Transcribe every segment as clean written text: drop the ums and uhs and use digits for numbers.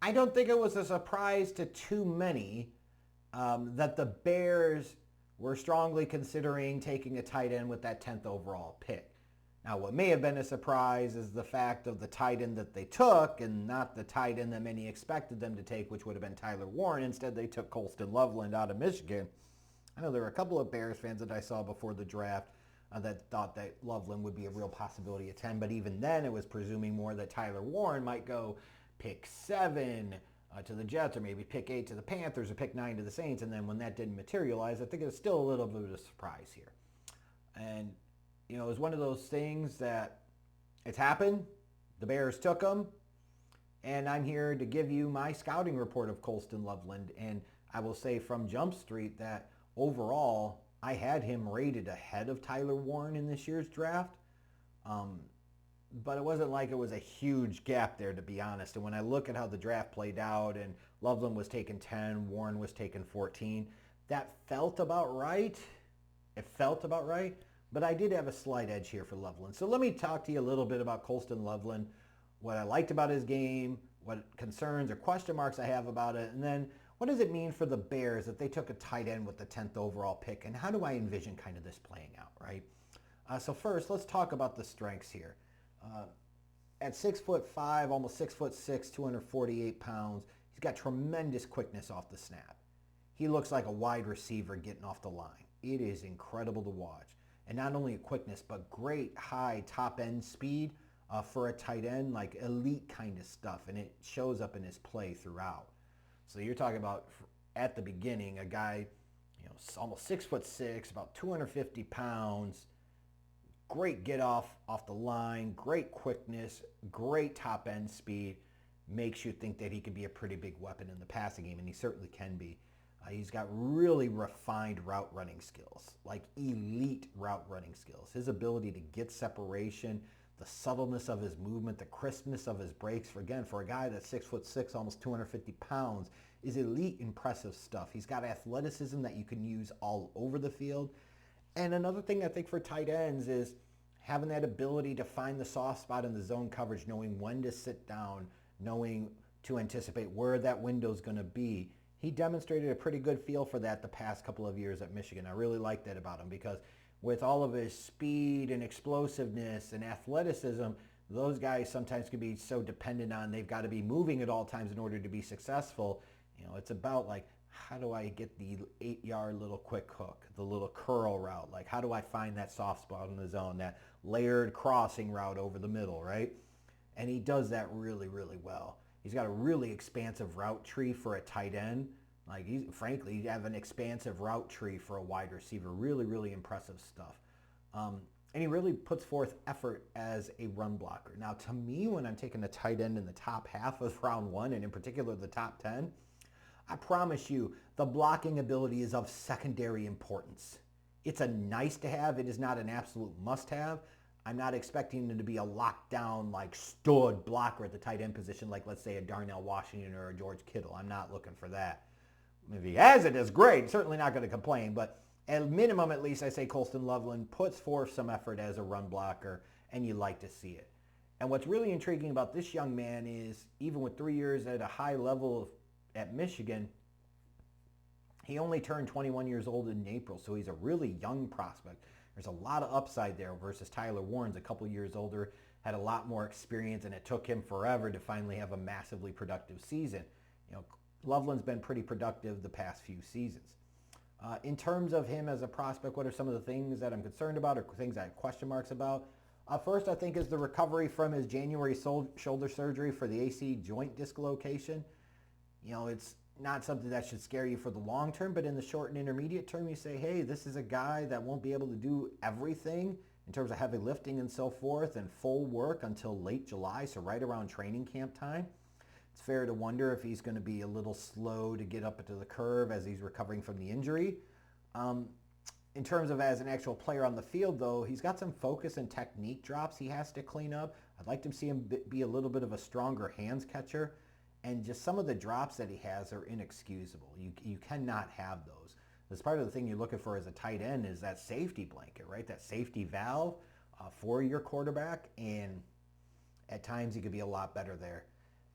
I don't think it was a surprise to too many that the Bears were strongly considering taking a tight end with that 10th overall pick. Now, what may have been a surprise is the fact of the tight end that they took and not the tight end that many expected them to take, which would have been Tyler Warren. Instead, they took Colston Loveland out of Michigan. I know there were a couple of Bears fans that I saw before the draft that thought that Loveland would be a real possibility at 10, but even then it was presuming more that Tyler Warren might go pick 7 to the Jets, or maybe pick 8 to the Panthers, or pick 9 to the Saints, and then when that didn't materialize, I think it's still a little bit of a surprise here. And, you know, it was one of those things that it's happened, the Bears took him, and I'm here to give you my scouting report of Colston Loveland, and I will say from Jump Street that overall, I had him rated ahead of Tyler Warren in this year's draft. But it wasn't like it was a huge gap there, to be honest. And when I look at how the draft played out and Loveland was taken 10, Warren was taken 14, that felt about right. It felt about right. But I did have a slight edge here for Loveland. So let me talk to you a little bit about Colston Loveland, what I liked about his game, what concerns or question marks I have about it, and then what does it mean for the Bears that they took a tight end with the 10th overall pick, and how do I envision kind of this playing out, right? So first, let's talk about the strengths here. At 6'5", almost 6'6", 248 pounds, he's got tremendous quickness off the snap. He looks like a wide receiver getting off the line. It is incredible to watch. And not only a quickness, but great high top end speed for a tight end, like elite kind of stuff. And it shows up in his play throughout. So you're talking about, at the beginning, a guy, you know, almost 6'6", about 250 pounds, great get off the line, great quickness, great top end speed, makes you think that he could be a pretty big weapon in the passing game, and he certainly can be. He's got really refined route running skills, like elite route running skills. His ability to get separation, the subtleness of his movement, the crispness of his breaks, for a guy that's 6'6", almost 250 pounds, is elite, impressive stuff. He's got athleticism that you can use all over the field. And another thing I think for tight ends is having that ability to find the soft spot in the zone coverage, knowing when to sit down, knowing to anticipate where that window is going to be. He demonstrated a pretty good feel for that the past couple of years at Michigan. I really like that about him because with all of his speed and explosiveness and athleticism, those guys sometimes can be so dependent on they've got to be moving at all times in order to be successful. You know, it's about like, how do I get the 8-yard little quick hook, the little curl route? Like, how do I find that soft spot in the zone, that layered crossing route over the middle, right? And he does that really, really well. He's got a really expansive route tree for a tight end. Like, frankly, you have an expansive route tree for a wide receiver. Really, really impressive stuff. And he really puts forth effort as a run blocker. Now, to me, when I'm taking a tight end in the top half of round 1, and in particular the top 10, I promise you, the blocking ability is of secondary importance. It's a nice to have. It is not an absolute must have. I'm not expecting him to be a lockdown, like stud blocker at the tight end position, like let's say a Darnell Washington or a George Kittle. I'm not looking for that. If he has it, it's great. Certainly not going to complain. But at minimum, at least, I say Colston Loveland puts forth some effort as a run blocker, and you like to see it. And what's really intriguing about this young man is, even with 3 years at a high level at Michigan, he only turned 21 years old in April, so he's a really young prospect. There's a lot of upside there versus Tyler Warren's a couple years older, had a lot more experience, and it took him forever to finally have a massively productive season. You know, Loveland's been pretty productive the past few seasons. In terms of him as a prospect, what are some of the things that I'm concerned about or things I have question marks about? First, I think, is the recovery from his January shoulder surgery for the AC joint dislocation. You know, it's not something that should scare you for the long term, but in the short and intermediate term, you say, hey, this is a guy that won't be able to do everything in terms of heavy lifting and so forth and full work until late July, so right around training camp time. It's fair to wonder if he's going to be a little slow to get up into the curve as he's recovering from the injury. In terms of as an actual player on the field, though, he's got some focus and technique drops he has to clean up. I'd like to see him be a little bit of a stronger hands catcher. And just some of the drops that he has are inexcusable. You cannot have those. That's part of the thing you're looking for as a tight end is that safety blanket, right? That safety valve for your quarterback. And at times he could be a lot better there.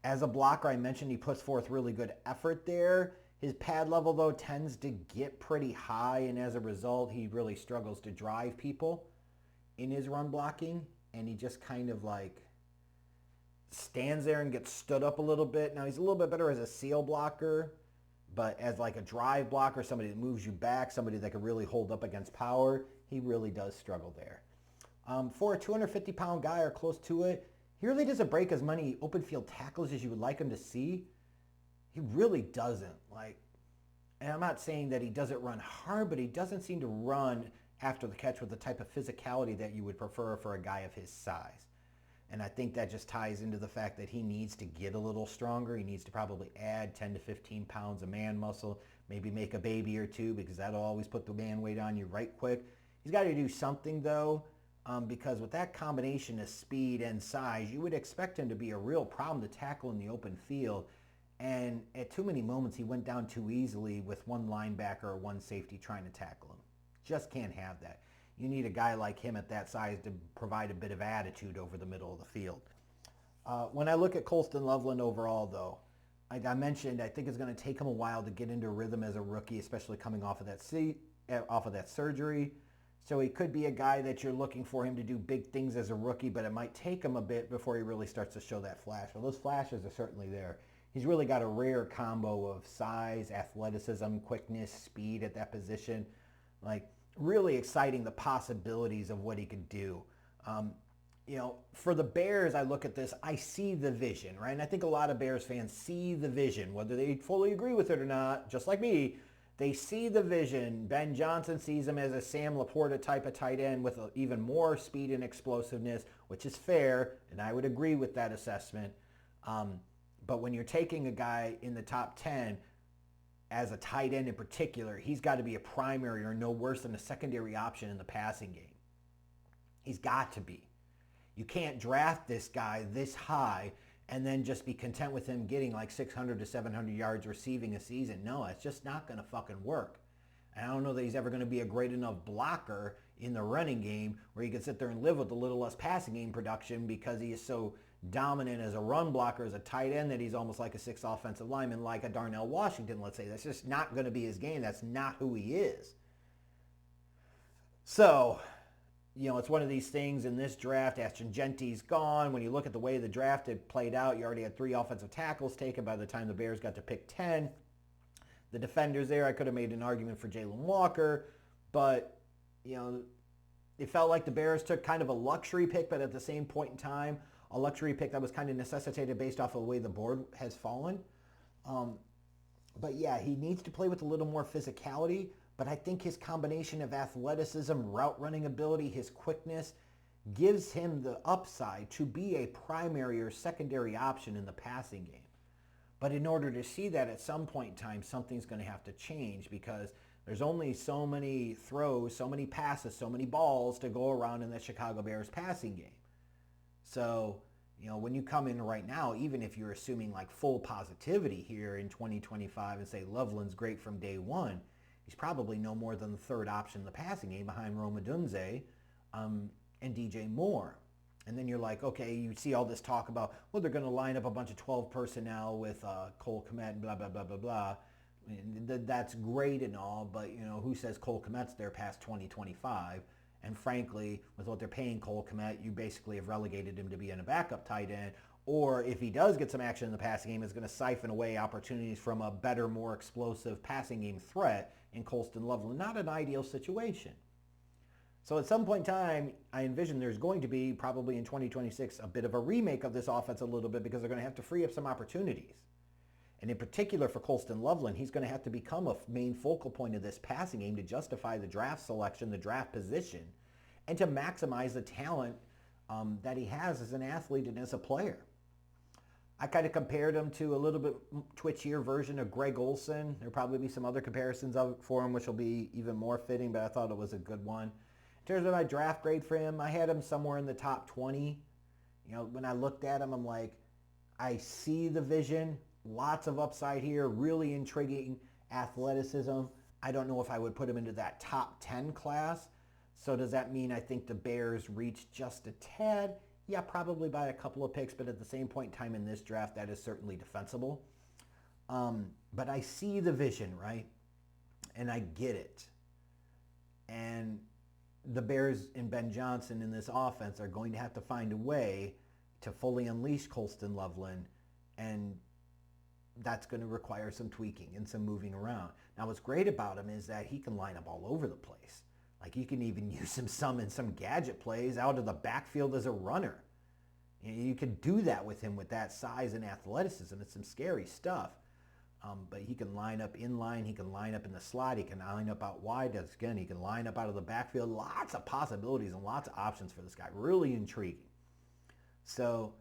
As a blocker, I mentioned he puts forth really good effort there. His pad level, though, tends to get pretty high, and as a result, he really struggles to drive people in his run blocking, and he just kind of like stands there and gets stood up a little bit. Now, he's a little bit better as a seal blocker, but as like a drive blocker, somebody that moves you back, somebody that can really hold up against power, he really does struggle there. For a 250-pound guy or close to it, he really doesn't break as many open field tackles as you would like him to see. He really doesn't. And I'm not saying that he doesn't run hard, but he doesn't seem to run after the catch with the type of physicality that you would prefer for a guy of his size. And I think that just ties into the fact that he needs to get a little stronger. He needs to probably add 10 to 15 pounds of man muscle, maybe make a baby or two, because that'll always put the man weight on you right quick. He's got to do something, though, because with that combination of speed and size, you would expect him to be a real problem to tackle in the open field. And at too many moments, he went down too easily with one linebacker or one safety trying to tackle him. Just can't have that. You need a guy like him at that size to provide a bit of attitude over the middle of the field. When I look at Colston Loveland overall, though, like I mentioned, I think it's going to take him a while to get into rhythm as a rookie, especially coming off of that surgery. So he could be a guy that you're looking for him to do big things as a rookie, but it might take him a bit before he really starts to show that flash. Well, those flashes are certainly there. He's really got a rare combo of size, athleticism, quickness, speed at that position. Really exciting, the possibilities of what he could do. For the Bears, I look at this, I see the vision, right? And I think a lot of Bears fans see the vision, whether they fully agree with it or not, just like me. They see the vision. Ben Johnson sees him as a Sam Laporta type of tight end with even more speed and explosiveness, which is fair, and I would agree with that assessment. But when you're taking a guy in the top 10 as a tight end in particular, he's got to be a primary or no worse than a secondary option in the passing game. He's got to be. You can't draft this guy this high and then just be content with him getting like 600 to 700 yards receiving a season. No, it's just not going to fucking work. And I don't know that he's ever going to be a great enough blocker in the running game where he can sit there and live with a little less passing game production because he is so dominant as a run blocker, as a tight end, that he's almost like a sixth offensive lineman, like a Darnell Washington, let's say. That's just not going to be his game. That's not who he is. So, it's one of these things in this draft. Ashton Genty's gone. When you look at the way the draft had played out, you already had 3 offensive tackles taken by the time the Bears got to pick 10. The defenders there, I could have made an argument for Jalen Walker, but, it felt like the Bears took kind of a luxury pick, but at the same point in time, a luxury pick that was kind of necessitated based off of the way the board has fallen. But yeah, he needs to play with a little more physicality, but I think his combination of athleticism, route running ability, his quickness gives him the upside to be a primary or secondary option in the passing game. But in order to see that at some point in time, something's going to have to change because there's only so many throws, so many passes, so many balls to go around in the Chicago Bears passing game. So, when you come in right now, even if you're assuming like full positivity here in 2025 and say Loveland's great from day one, he's probably no more than the third option in the passing game behind Rome Odunze and DJ Moore. And then you're like, okay, you see all this talk about, well, they're going to line up a bunch of 12 personnel with Cole Kmet and blah, blah, blah, blah, blah. And that's great and all, but, who says Cole Kmet's there past 2025? And frankly, with what they're paying Cole Kmet, you basically have relegated him to being a backup tight end. Or if he does get some action in the passing game, it's going to siphon away opportunities from a better, more explosive passing game threat in Colston Loveland. Not an ideal situation. So at some point in time, I envision there's going to be, probably in 2026, a bit of a remake of this offense a little bit because they're going to have to free up some opportunities. And in particular for Colston Loveland, he's going to have to become a main focal point of this passing game to justify the draft selection, the draft position, and to maximize the talent that he has as an athlete and as a player. I kind of compared him to a little bit twitchier version of Greg Olsen. There'll probably be some other comparisons for him, which will be even more fitting, but I thought it was a good one. In terms of my draft grade for him, I had him somewhere in the top 20. When I looked at him, I'm like, I see the vision. Lots of upside here, really intriguing athleticism. I don't know if I would put him into that top 10 class. So does that mean I think the Bears reach just a tad? Yeah, probably by a couple of picks, but at the same point in time in this draft, that is certainly defensible. But I see the vision, right? And I get it. And the Bears and Ben Johnson in this offense are going to have to find a way to fully unleash Colston Loveland, and that's going to require some tweaking and some moving around. Now, what's great about him is that he can line up all over the place. Like, you can even use him some in some gadget plays out of the backfield as a runner. You could do that with him with that size and athleticism. It's some scary stuff. But he can line up in line. He can line up in the slot. He can line up out wide. Again, he can line up out of the backfield. Lots of possibilities and lots of options for this guy. Really intriguing. So,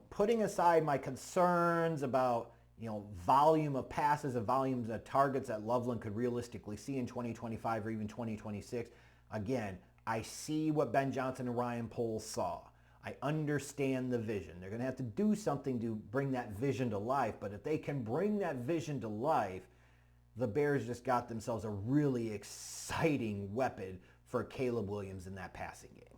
putting aside my concerns about, volume of passes and volumes of targets that Loveland could realistically see in 2025 or even 2026, again, I see what Ben Johnson and Ryan Poles saw. I understand the vision. They're going to have to do something to bring that vision to life, but if they can bring that vision to life, the Bears just got themselves a really exciting weapon for Caleb Williams in that passing game.